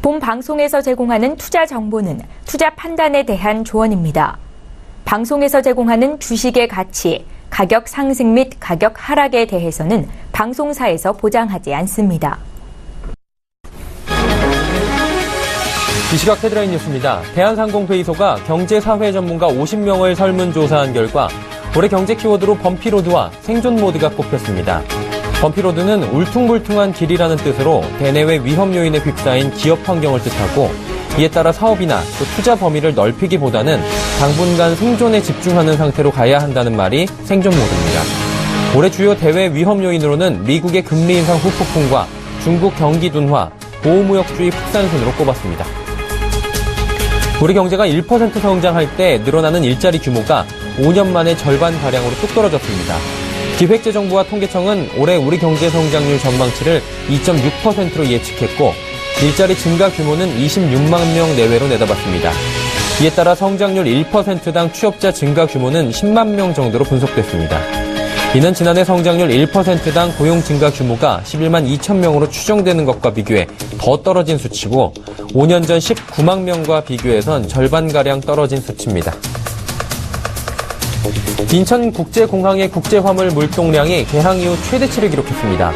본 방송에서 제공하는 투자 정보는 투자 판단에 대한 조언입니다. 방송에서 제공하는 주식의 가치, 가격 상승 및 가격 하락에 대해서는 방송사에서 보장하지 않습니다. 이 시각 헤드라인 뉴스입니다. 대한상공회의소가 경제사회 전문가 50명을 설문조사한 결과 올해 경제 키워드로 범피로드와 생존 모드가 꼽혔습니다. 범피로드는 울퉁불퉁한 길이라는 뜻으로 대내외 위험 요인에 휩싸인 기업 환경을 뜻하고 이에 따라 사업이나 또 투자 범위를 넓히기보다는 당분간 생존에 집중하는 상태로 가야 한다는 말이 생존 모드입니다. 올해 주요 대외 위험 요인으로는 미국의 금리 인상 후폭풍과 중국 경기 둔화, 보호무역주의 확산 순으로 꼽았습니다. 우리 경제가 1% 성장할 때 늘어나는 일자리 규모가 5년 만에 절반가량으로 뚝 떨어졌습니다. 기획재정부와 통계청은 올해 우리 경제 성장률 전망치를 2.6%로 예측했고 일자리 증가 규모는 26만 명 내외로 내다봤습니다. 이에 따라 성장률 1%당 취업자 증가 규모는 10만 명 정도로 분석됐습니다. 이는 지난해 성장률 1%당 고용 증가 규모가 11만 2천 명으로 추정되는 것과 비교해 더 떨어진 수치고 5년 전 19만 명과 비교해선 절반가량 떨어진 수치입니다. 인천국제공항의 국제화물 물동량이 개항 이후 최대치를 기록했습니다.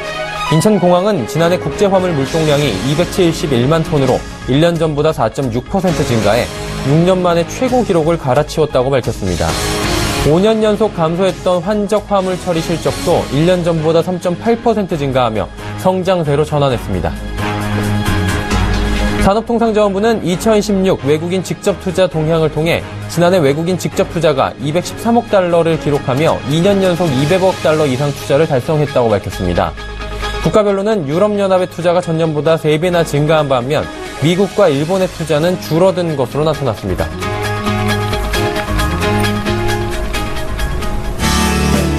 인천공항은 지난해 국제화물 물동량이 271만 톤으로 1년 전보다 4.6% 증가해 6년 만에 최고 기록을 갈아치웠다고 밝혔습니다. 5년 연속 감소했던 환적 화물 처리 실적도 1년 전보다 3.8% 증가하며 성장세로 전환했습니다. 산업통상자원부는 2016 외국인 직접 투자 동향을 통해 지난해 외국인 직접 투자가 213억 달러를 기록하며 2년 연속 200억 달러 이상 투자를 달성했다고 밝혔습니다. 국가별로는 유럽연합의 투자가 전년보다 3배나 증가한 반면 미국과 일본의 투자는 줄어든 것으로 나타났습니다.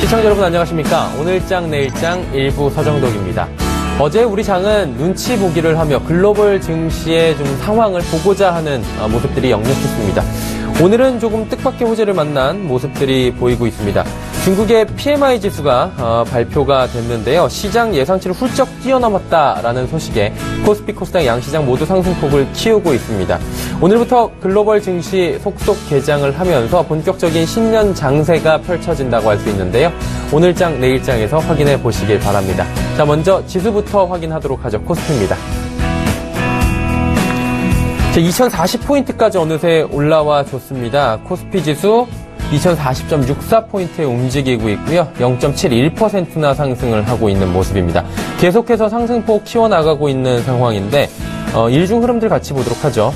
시청자 여러분 안녕하십니까? 오늘장 내일장 일부 서정덕입니다. 어제 우리 장은 눈치 보기를 하며 글로벌 증시의 좀 상황을 보고자 하는 모습들이 역력했습니다. 오늘은 조금 뜻밖의 호재를 만난 모습들이 보이고 있습니다. 중국의 PMI 지수가 발표가 됐는데요. 시장 예상치를 훌쩍 뛰어넘었다라는 소식에 코스피, 코스닥 양시장 모두 상승폭을 키우고 있습니다. 오늘부터 글로벌 증시 속속 개장을 하면서 본격적인 신년 장세가 펼쳐진다고 할 수 있는데요. 오늘장, 내일장에서 확인해 보시길 바랍니다. 자, 먼저 지수부터 확인하도록 하죠. 코스피입니다. 2040포인트까지 어느새 올라와 줬습니다. 코스피 지수 2040.64포인트에 움직이고 있고요. 0.71%나 상승을 하고 있는 모습입니다. 계속해서 상승폭 키워나가고 있는 상황인데 일중 흐름들 같이 보도록 하죠.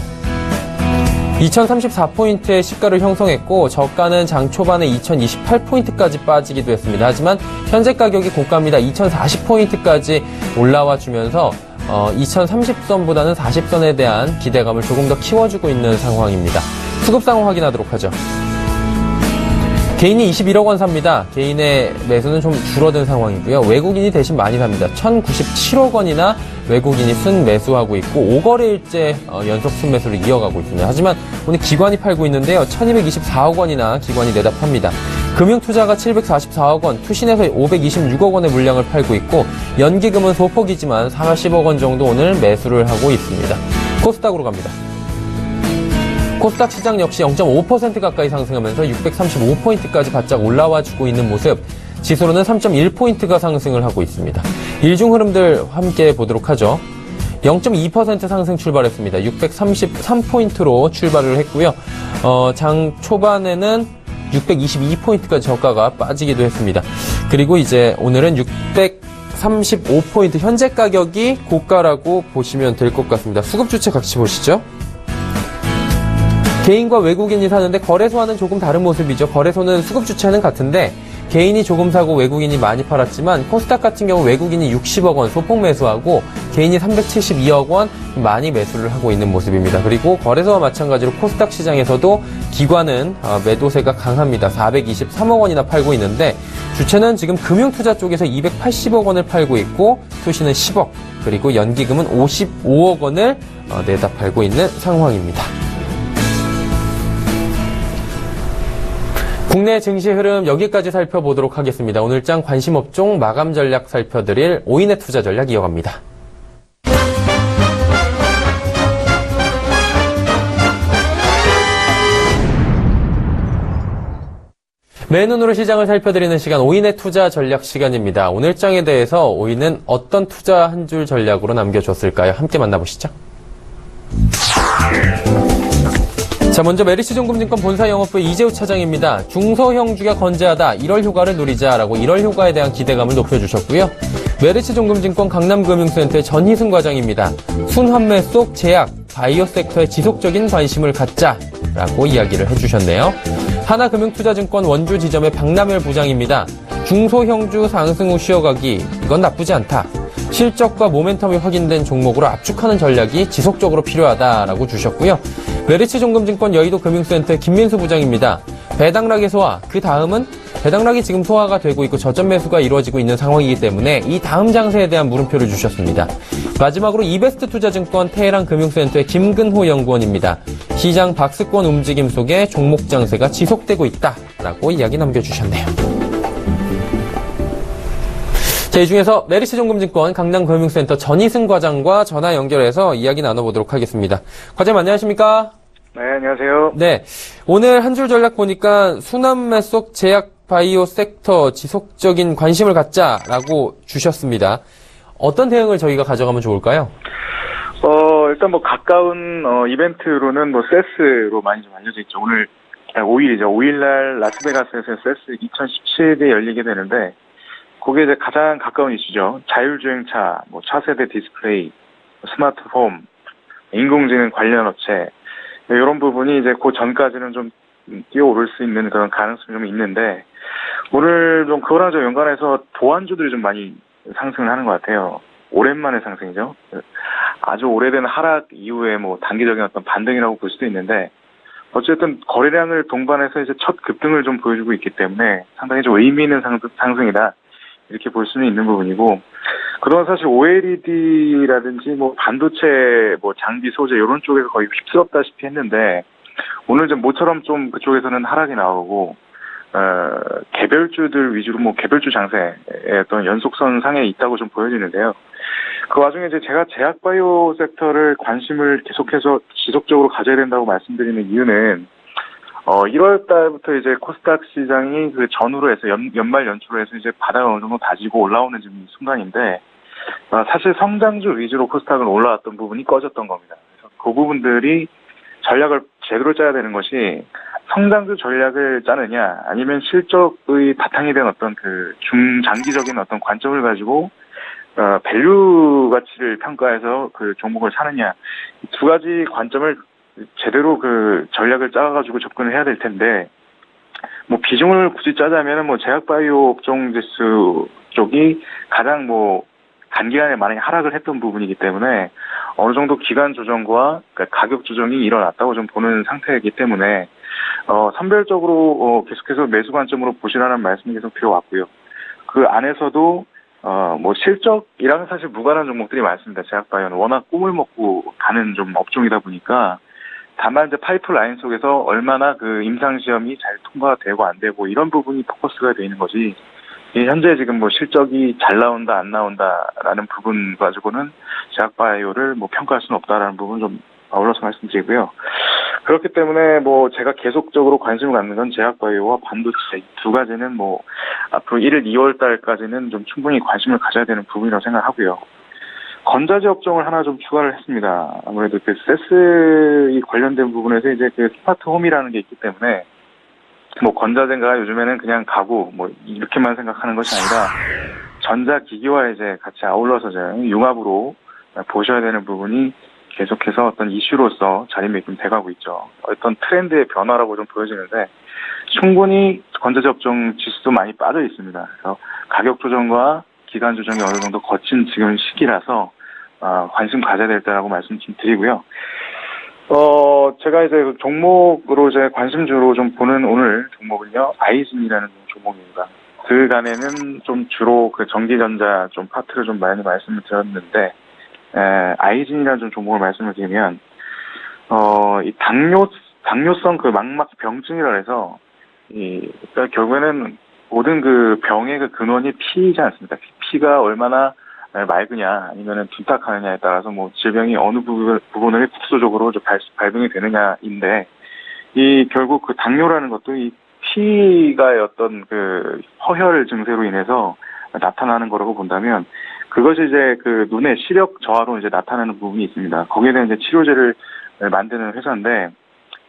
2034포인트의 시가를 형성했고 저가는 장 초반에 2028포인트까지 빠지기도 했습니다. 하지만 현재 가격이 고가입니다. 2040포인트까지 올라와 주면서 2030선보다는 40선에 대한 기대감을 조금 더 키워주고 있는 상황입니다. 수급 상황 확인하도록 하죠. 개인이 21억 원 삽니다. 개인의 매수는 좀 줄어든 상황이고요. 외국인이 대신 많이 삽니다. 1,097억 원이나 외국인이 순매수하고 있고 5거래일째 연속 순매수를 이어가고 있습니다. 하지만 오늘 기관이 팔고 있는데요. 1,224억 원이나 기관이 내다 팝니다. 금융투자가 744억 원, 투신에서 526억 원의 물량을 팔고 있고 연기금은 소폭이지만 40억 원 정도 오늘 매수를 하고 있습니다. 코스닥으로 갑니다. 코스닥 시장 역시 0.5% 가까이 상승하면서 635포인트까지 바짝 올라와주고 있는 모습. 지수로는 3.1포인트가 상승을 하고 있습니다. 일중 흐름들 함께 보도록 하죠. 0.2% 상승 출발했습니다. 633포인트로 출발을 했고요. 장 초반에는 622포인트까지 저가가 빠지기도 했습니다. 그리고 이제 오늘은 635포인트 현재 가격이 고가라고 보시면 될 것 같습니다. 수급 주체 같이 보시죠. 개인과 외국인이 사는데 거래소와는 조금 다른 모습이죠. 거래소는 수급 주체는 같은데 개인이 조금 사고 외국인이 많이 팔았지만 코스닥 같은 경우 외국인이 60억 원 소폭 매수하고 개인이 372억 원 많이 매수를 하고 있는 모습입니다. 그리고 거래소와 마찬가지로 코스닥 시장에서도 기관은 매도세가 강합니다. 423억 원이나 팔고 있는데 주체는 지금 금융투자 쪽에서 280억 원을 팔고 있고 투시는 10억 그리고 연기금은 55억 원을 내다 팔고 있는 상황입니다. 국내 증시 흐름 여기까지 살펴보도록 하겠습니다. 오늘장 관심업종 마감 전략 살펴드릴 오인의 투자 전략 이어갑니다. 맨눈으로 시장을 살펴드리는 시간 오인의 투자 전략 시간입니다. 오늘 장에 대해서 오인은 어떤 투자 한 줄 전략으로 남겨줬을까요? 함께 만나보시죠. 자, 먼저 메리츠증권증권 본사 영업부 이재우 차장입니다. 중소형주가 건재하다. 1월 효과를 누리자라고 1월 효과에 대한 기대감을 높여주셨고요. 메리츠증권증권 강남금융센터의 전희승 과장입니다. 순환매 속 제약, 바이오 섹터에 지속적인 관심을 갖자라고 이야기를 해주셨네요. 하나금융투자증권 원주 지점의 박남열 부장입니다. 중소형주 상승 후 쉬어가기, 이건 나쁘지 않다. 실적과 모멘텀이 확인된 종목으로 압축하는 전략이 지속적으로 필요하다라고 주셨고요. 메리츠종금증권 여의도 금융센터의 김민수 부장입니다. 배당락의 소화, 그 다음은 배당락이 지금 소화가 되고 있고 저점 매수가 이루어지고 있는 상황이기 때문에 이 다음 장세에 대한 물음표를 주셨습니다. 마지막으로 이베스트 투자증권 테헤란 금융센터의 김근호 연구원입니다. 시장 박스권 움직임 속에 종목 장세가 지속되고 있다라고 이야기 남겨주셨네요. 자, 이 중에서 메리츠증권증권 강남금융센터 전희승 과장과 전화 연결해서 이야기 나눠보도록 하겠습니다. 과장님 안녕하십니까? 네, 안녕하세요. 네, 오늘 한 줄 전략 보니까 순환매 속 제약 바이오 섹터 지속적인 관심을 갖자라고 주셨습니다. 어떤 대응을 저희가 가져가면 좋을까요? 일단 뭐 가까운 이벤트로는 뭐 세스로 많이 좀 알려져 있죠. 오늘 5일이죠. 5일날 라스베가스에서 세스 2017에 열리게 되는데 그게 이제 가장 가까운 이슈죠. 자율주행차, 뭐 차세대 디스플레이, 스마트홈, 인공지능 관련 업체 이런 부분이 이제 그 전까지는 좀 뛰어오를 수 있는 그런 가능성이 좀 있는데 오늘 좀 그거랑 좀 연관해서 보안주들이 좀 많이 상승을 하는 것 같아요. 오랜만에 상승이죠. 아주 오래된 하락 이후에 뭐 단기적인 어떤 반등이라고 볼 수도 있는데 어쨌든 거래량을 동반해서 이제 첫 급등을 좀 보여주고 있기 때문에 상당히 좀 의미 있는 상승이다. 이렇게 볼 수는 있는 부분이고, 그동안 사실 OLED라든지 뭐 반도체, 뭐 장비 소재 이런 쪽에서 거의 휩쓸었다시피 했는데, 오늘 좀 모처럼 좀 그쪽에서는 하락이 나오고, 개별주들 위주로 뭐 개별주 장세의 어떤 연속선 상에 있다고 좀 보여지는데요. 그 와중에 이제 제가 제약 바이오 섹터를 관심을 계속해서 지속적으로 가져야 된다고 말씀드리는 이유는 1월 달부터 이제 코스닥 시장이 그 전후로 해서 연말 연초로 해서 이제 바닥을 어느 정도 다지고 올라오는 지금 순간인데, 사실 성장주 위주로 코스닥은 올라왔던 부분이 꺼졌던 겁니다. 그래서 그 부분들이 전략을 제대로 짜야 되는 것이 성장주 전략을 짜느냐, 아니면 실적의 바탕이 된 어떤 그 중장기적인 어떤 관점을 가지고 밸류 가치를 평가해서 그 종목을 사느냐, 이 두 가지 관점을 제대로 그 전략을 짜가지고 접근을 해야 될 텐데, 뭐 비중을 굳이 짜자면은 뭐 제약바이오 업종 지수 쪽이 가장 뭐 단기간에 많이 하락을 했던 부분이기 때문에 어느 정도 기간 조정과 가격 조정이 일어났다고 좀 보는 상태이기 때문에 선별적으로 계속해서 매수 관점으로 보시라는 말씀이 계속 필요왔고요. 그 안에서도 뭐 실적이랑 사실 무관한 종목들이 많습니다. 제약바이오는 워낙 꿈을 먹고 가는 좀 업종이다 보니까, 다만 이제 파이프라인 속에서 얼마나 그 임상시험이 잘 통과가 되고 안 되고 이런 부분이 포커스가 되어 있는 거지, 현재 지금 뭐 실적이 잘 나온다 안 나온다라는 부분 가지고는 제약바이오를 뭐 평가할 수는 없다라는 부분 좀 아울러서 말씀드리고요. 그렇기 때문에 뭐 제가 계속적으로 관심을 갖는 건 제약바이오와 반도체 이 두 가지는 뭐 앞으로 1일, 2월 달까지는 좀 충분히 관심을 가져야 되는 부분이라고 생각하고요. 건자재 업종을 하나 좀 추가를 했습니다. 아무래도 그 세스 관련된 부분에서 이제 그 스마트홈이라는 게 있기 때문에 뭐 건자재가 요즘에는 그냥 가구 뭐 이렇게만 생각하는 것이 아니라 전자기기와 이제 같이 아울러서 좀 융합으로 보셔야 되는 부분이 계속해서 어떤 이슈로서 자리매김 돼가고 있죠. 어떤 트렌드의 변화라고 좀 보여지는데 충분히 건자재 업종 지수도 많이 빠져 있습니다. 그래서 가격 조정과 기간 조정이 어느 정도 거친 지금 시기라서 관심 가져야 될 때라고 말씀 좀 드리고요. 제가 이제 그 종목으로 이제 관심주로 좀 보는 오늘 종목은요, 아이진이라는 종목입니다. 그간에는 좀 주로 그 전기전자 좀 파트를 좀 많이 말씀을 드렸는데, 아이진이라는 좀 종목을 말씀을 드리면, 이 당뇨성 그 망막 병증이라 해서, 그러니까 결국에는 모든 그 병의 그 근원이 피이지 않습니까? 피가 얼마나 맑으냐, 아니면은 둔탁하느냐에 따라서 뭐 질병이 어느 부분을 국소적으로 발병이 되느냐인데, 이 결국 그 당뇨라는 것도 이 피가의 어떤 그 허혈 증세로 인해서 나타나는 거라고 본다면 그것이 이제 그 눈의 시력 저하로 이제 나타나는 부분이 있습니다. 거기에 대한 이제 치료제를 만드는 회사인데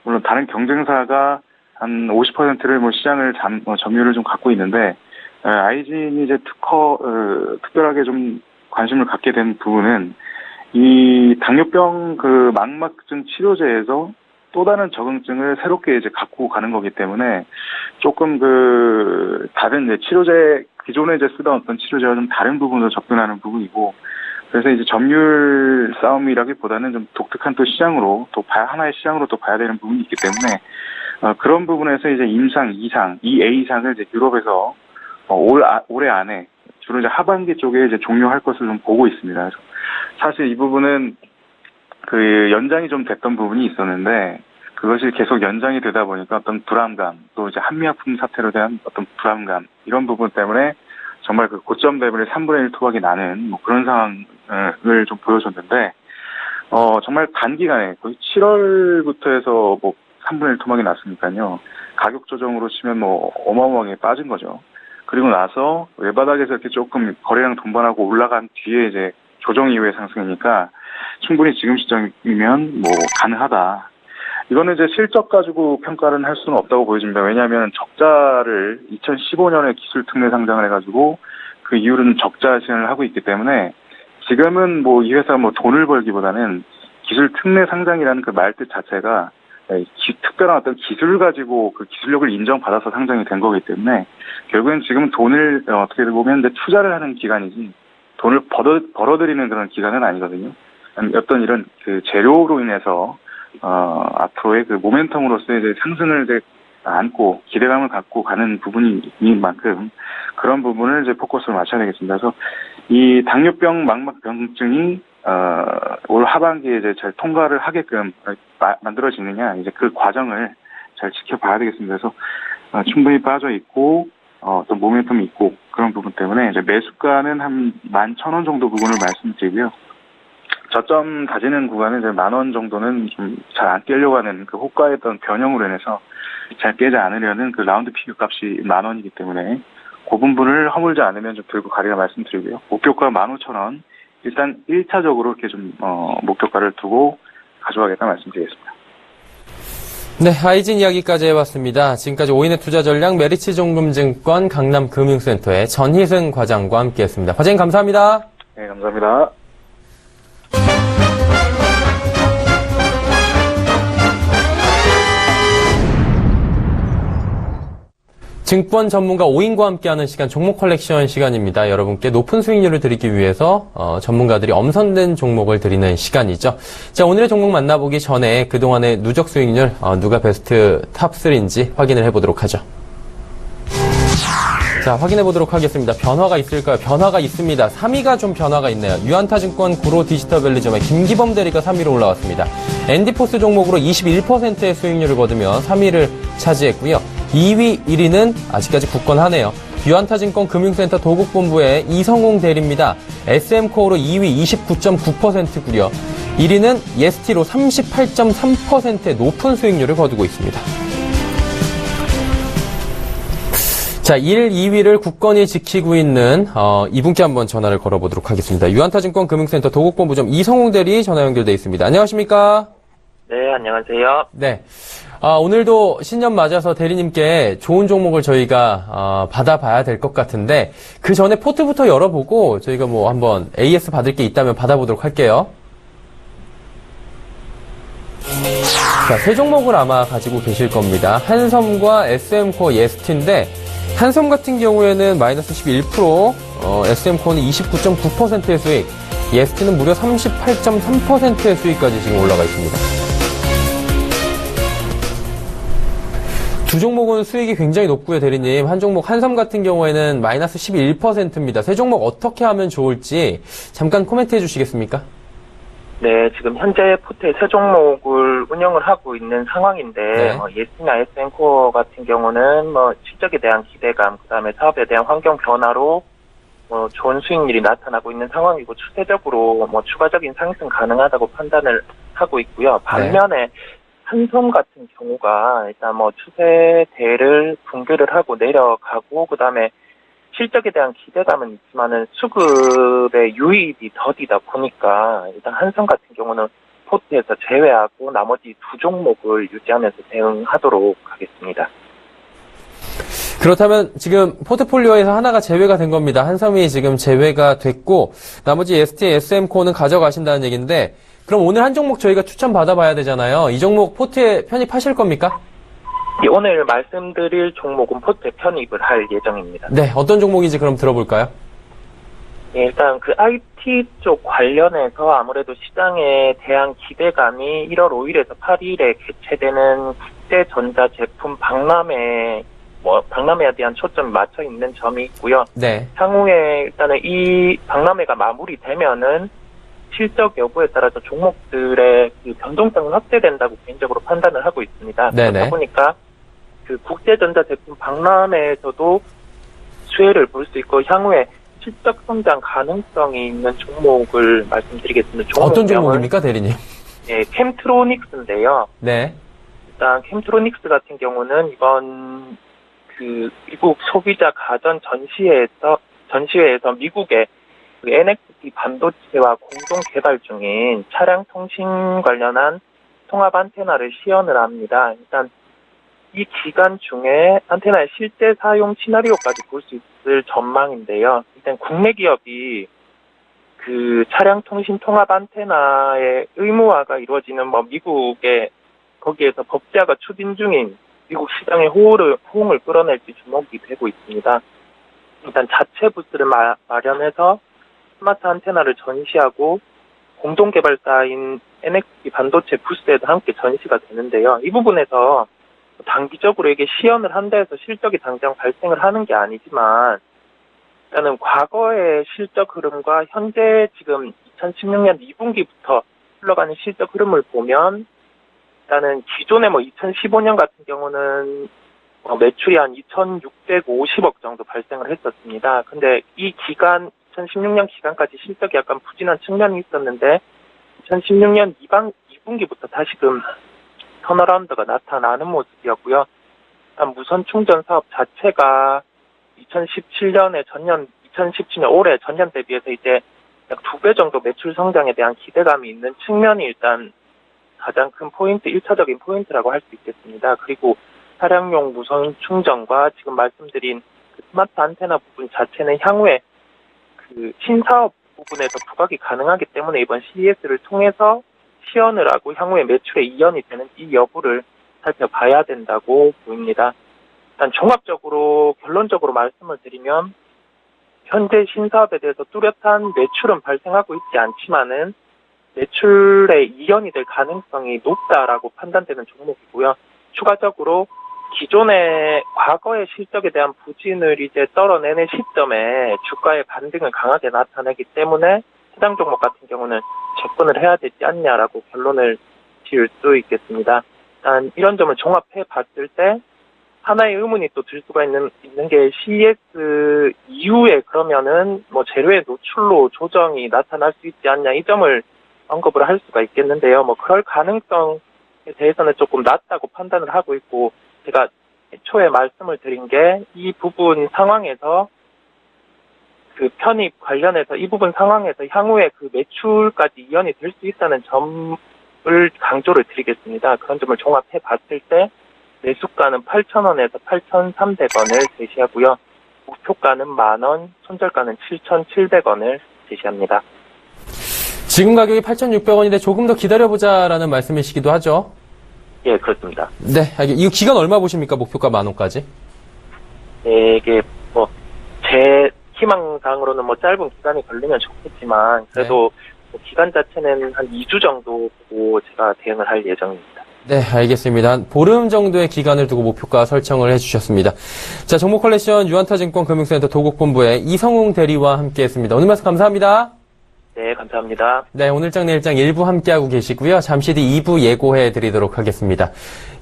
물론 다른 경쟁사가 한 50%를 뭐 시장을 점유율을 좀 갖고 있는데 아이진이 이제 특별하게 좀 관심을 갖게 된 부분은 이 당뇨병 그 망막증 치료제에서 또 다른 적응증을 새롭게 이제 갖고 가는 거기 때문에 조금 그 다른 이제 치료제 기존에 이제 쓰던 어떤 치료제와 좀 다른 부분으로 접근하는 부분이고 그래서 이제 점유율 싸움이라기보다는 좀 독특한 또 시장으로 또 하나의 시장으로 또 봐야 되는 부분이 있기 때문에 그런 부분에서 이제 임상 2상, 2A상을 이제 유럽에서 올해 안에 주로 이제 하반기 쪽에 이제 종료할 것을 좀 보고 있습니다. 그래서 사실 이 부분은 그 연장이 좀 됐던 부분이 있었는데 그것이 계속 연장이 되다 보니까 어떤 불안감 또 이제 한미약품 사태로 대한 어떤 불안감 이런 부분 때문에 정말 그 고점 대비를 3분의 1 토박이 나는 뭐 그런 상황을 좀 보여줬는데 정말 단기간에 거의 7월부터 해서 뭐 3분의 1 토막이 났으니까요. 가격 조정으로 치면 뭐 어마어마하게 빠진 거죠. 그리고 나서 외바닥에서 이렇게 조금 거래량 동반하고 올라간 뒤에 이제 조정 이후의 상승이니까 충분히 지금 시점이면 뭐 가능하다. 이거는 이제 실적 가지고 평가를 할 수는 없다고 보여집니다. 왜냐하면 적자를 2015년에 기술 특례 상장을 해가지고 그 이후로는 적자 시행을 하고 있기 때문에 지금은 뭐 이 회사가 뭐 돈을 벌기보다는 기술 특례 상장이라는 그 말뜻 자체가 특별한 어떤 기술을 가지고 그 기술력을 인정받아서 상장이 된 거기 때문에 결국엔 지금 돈을 어떻게 보면 이제 투자를 하는 기간이지 돈을 벌어들이는 그런 기간은 아니거든요. 어떤 이런 그 재료로 인해서 앞으로의 그 모멘텀으로서 이제 상승을 이제 안고 기대감을 갖고 가는 부분인 만큼 그런 부분을 이제 포커스를 맞춰야 되겠습니다. 그래서 이 당뇨병 망막병증이 올 하반기에 이제 잘 통과를 하게끔 만들어지느냐 이제 그 과정을 잘 지켜봐야 되겠습니다. 그래서 충분히 빠져 있고 또 모멘텀이 있고 그런 부분 때문에 이제 매수가는 한 11,000원 정도 부분을 말씀드리고요. 저점 다지는 구간은 이제 10,000원 정도는 좀 잘 안 깨려고 하는 그 호가의 어떤 변형으로 인해서 잘 깨지 않으려는 그 라운드 피규어 값이 10,000원이기 때문에 그 부분을 허물지 않으면 좀 들고 가리라 말씀드리고요. 목표가 15,000원. 일단 1차적으로 이렇게 좀 목표가를 두고 가져가겠다 말씀드리겠습니다. 네, 아이진 이야기까지 해봤습니다. 지금까지 오인의 투자 전략 메리츠종금증권 강남금융센터의 전희승 과장과 함께했습니다. 과장님 감사합니다. 네, 감사합니다. 증권 전문가 오인과 함께하는 시간 종목 컬렉션 시간입니다. 여러분께 높은 수익률을 드리기 위해서 전문가들이 엄선된 종목을 드리는 시간이죠. 자, 오늘의 종목 만나보기 전에 그동안의 누적 수익률 누가 베스트 탑3인지 확인을 해보도록 하죠. 자, 확인해보도록 하겠습니다. 변화가 있을까요? 변화가 있습니다. 3위가 좀 변화가 있네요. 유한타증권 구로 디지털밸리점의 김기범 대리가 3위로 올라왔습니다. 엔디포스 종목으로 21%의 수익률을 거두며 3위를 차지했고요. 2위, 1위는 아직까지 굳건하네요. 유한타증권 금융센터 도곡본부의 이성공 대리입니다. SM코어로 2위 29.9%고요. 1위는 예스티로 38.3%의 높은 수익률을 거두고 있습니다. 자, 1, 2위를 굳건히 지키고 있는 이분께 한번 전화를 걸어보도록 하겠습니다. 유한타증권 금융센터 도곡본부점 이성공 대리 전화 연결돼 있습니다. 안녕하십니까? 네, 안녕하세요. 네. 오늘도 신년 맞아서 대리님께 좋은 종목을 저희가 받아봐야 될 것 같은데 그 전에 포트부터 열어보고 저희가 뭐 한번 AS 받을 게 있다면 받아보도록 할게요. 자, 세 종목을 아마 가지고 계실 겁니다. 한섬과 SM코어 예스티인데 한섬 같은 경우에는 마이너스 11%, SM코어는 29.9%의 수익, 예스티는 무려 38.3%의 수익까지 지금 올라가 있습니다. 두 종목은 수익이 굉장히 높고요, 대리님. 한 종목 한섬 같은 경우에는 마이너스 11%입니다. 세 종목 어떻게 하면 좋을지 잠깐 코멘트 해주시겠습니까? 네, 지금 현재 포트에 세 종목을 운영을 하고 있는 상황인데, 네. 예스티나 SM코어 같은 경우는 실적에 대한 기대감, 그 다음에 사업에 대한 환경 변화로 좋은 수익률이 나타나고 있는 상황이고, 추세적으로 추가적인 상승 가능하다고 판단을 하고 있고요. 반면에 한섬 같은 경우가 일단 뭐 추세대를 붕괴를 하고 내려가고 그다음에 실적에 대한 기대감은 있지만은 수급의 유입이 더디다 보니까 일단 한섬 같은 경우는 포트에서 제외하고 나머지 두 종목을 유지하면서 대응하도록 하겠습니다. 그렇다면 지금 포트폴리오에서 하나가 제외가 된 겁니다. 한섬이 지금 제외가 됐고 나머지 ST, SM코는 가져가신다는 얘기인데 그럼 오늘 한 종목 저희가 추천 받아봐야 되잖아요. 이 종목 포트에 편입하실 겁니까? 오늘 말씀드릴 종목은 포트에 편입을 할 예정입니다. 네, 어떤 종목인지 그럼 들어볼까요? 예, 일단 그 IT 쪽 관련해서 아무래도 시장에 대한 기대감이 1월 5일에서 8일에 개최되는 국제전자제품 박람회에 대한 초점이 맞춰 있는 점이 있고요. 네. 향후에 일단은 이 박람회가 마무리되면은 실적 여부에 따라서 종목들의 그 변동성은 확대된다고 개인적으로 판단을 하고 있습니다. 네네. 그렇다 보니까 그 국제전자제품 박람회에서도 수혜를 볼 수 있고 향후에 실적 성장 가능성이 있는 종목을 말씀드리겠습니다. 어떤 종목입니까, 대리님? 예, 캠트로닉스인데요. 네. 일단 캠트로닉스 같은 경우는 이번 그 미국 소비자 가전 전시회에서 미국의 그 NXP 반도체와 공동 개발 중인 차량 통신 관련한 통합 안테나를 시연을 합니다. 일단 이 기간 중에 안테나의 실제 사용 시나리오까지 볼 수 있을 전망인데요. 일단 국내 기업이 그 차량 통신 통합 안테나의 의무화가 이루어지는 미국의 거기에서 법제화가 추진 중인 미국 시장의 호응을 끌어낼지 주목이 되고 있습니다. 일단 자체 부스를 마련해서 스마트 안테나를 전시하고 공동 개발사인 NXP 반도체 부스에도 함께 전시가 되는데요. 이 부분에서 단기적으로 이게 시연을 한다 해서 실적이 당장 발생을 하는 게 아니지만 일단은 과거의 실적 흐름과 현재 지금 2016년 2분기부터 흘러가는 실적 흐름을 보면 일단은 기존의 2015년 같은 경우는 매출이 한 2,650억 정도 발생을 했었습니다. 근데 이 기간 2016년 기간까지 실적이 약간 부진한 측면이 있었는데 2016년 2분기부터 다시금 턴어라운드가 나타나는 모습이었고요. 일단 무선 충전 사업 자체가 2017년 올해 전년 대비해서 이제 약 2배 정도 매출 성장에 대한 기대감이 있는 측면이 일단 가장 큰 포인트, 1차적인 포인트라고 할 수 있겠습니다. 그리고 차량용 무선 충전과 지금 말씀드린 그 스마트 안테나 부분 자체는 향후에 그 신사업 부분에서 부각이 가능하기 때문에 이번 CES를 통해서 시연을 하고 향후에 매출에 이연이 되는 이 여부를 살펴봐야 된다고 보입니다. 일단 종합적으로 결론적으로 말씀을 드리면 현재 신사업에 대해서 뚜렷한 매출은 발생하고 있지 않지만은 매출에 이연이 될 가능성이 높다라고 판단되는 종목이고요. 추가적으로 기존의 과거의 실적에 대한 부진을 이제 떨어내는 시점에 주가의 반등을 강하게 나타내기 때문에 해당 종목 같은 경우는 접근을 해야 되지 않냐라고 결론을 지을 수 있겠습니다. 일단 이런 점을 종합해 봤을 때 하나의 의문이 또 들 수가 있는 게 CES 이후에 그러면은 재료의 노출로 조정이 나타날 수 있지 않냐 이 점을 언급을 할 수가 있겠는데요. 그럴 가능성에 대해서는 조금 낮다고 판단을 하고 있고 제가 애초에 말씀을 드린 게 이 부분 상황에서 그 편입 관련해서 이 부분 상황에서 향후에 그 매출까지 이연이 될 수 있다는 점을 강조를 드리겠습니다. 그런 점을 종합해 봤을 때 매수가는 8,000원에서 8,300원을 제시하고요. 목표가는 10,000원, 손절가는 7,700원을 제시합니다. 지금 가격이 8,600원인데 조금 더 기다려보자라는 말씀이시기도 하죠? 예, 그렇습니다. 네, 이거 기간 얼마 보십니까? 목표가 10,000원까지? 네, 이게 제 희망상으로는 짧은 기간이 걸리면 좋겠지만 그래도 기간 자체는 한 2주 정도 보고 제가 대응을 할 예정입니다. 네, 알겠습니다. 한 보름 정도의 기간을 두고 목표가 설정을 해주셨습니다. 자, 정보 컬렉션 유한타증권 금융센터 도곡본부의 이성웅 대리와 함께했습니다. 오늘 말씀 감사합니다. 네, 감사합니다. 네, 오늘장 내일장 1부 함께하고 계시고요. 잠시 뒤 2부 예고해드리도록 하겠습니다.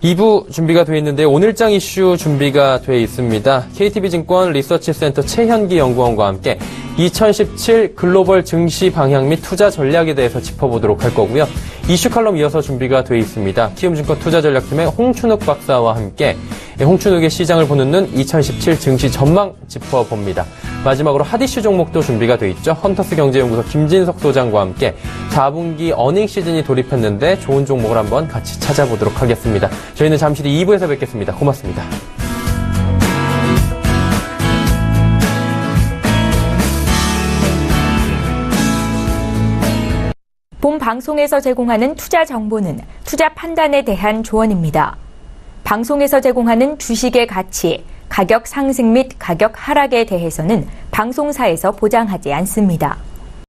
2부 준비가 되어 있는데 오늘장 이슈 준비가 되어 있습니다. KTB증권 리서치센터 최현기 연구원과 함께 2017 글로벌 증시 방향 및 투자 전략에 대해서 짚어보도록 할 거고요. 이슈 칼럼 이어서 준비가 돼 있습니다. 키움증권 투자전략팀의 홍춘욱 박사와 함께 홍춘욱의 시장을 보는 눈 2017 증시 전망 짚어봅니다. 마지막으로 핫이슈 종목도 준비가 돼 있죠. 헌터스 경제연구소 김진석 소장과 함께 4분기 어닝 시즌이 돌입했는데 좋은 종목을 한번 같이 찾아보도록 하겠습니다. 저희는 잠시 뒤 2부에서 뵙겠습니다. 고맙습니다. 본 방송에서 제공하는 투자 정보는 투자 판단에 대한 조언입니다. 방송에서 제공하는 주식의 가치, 가격 상승 및 가격 하락에 대해서는 방송사에서 보장하지 않습니다.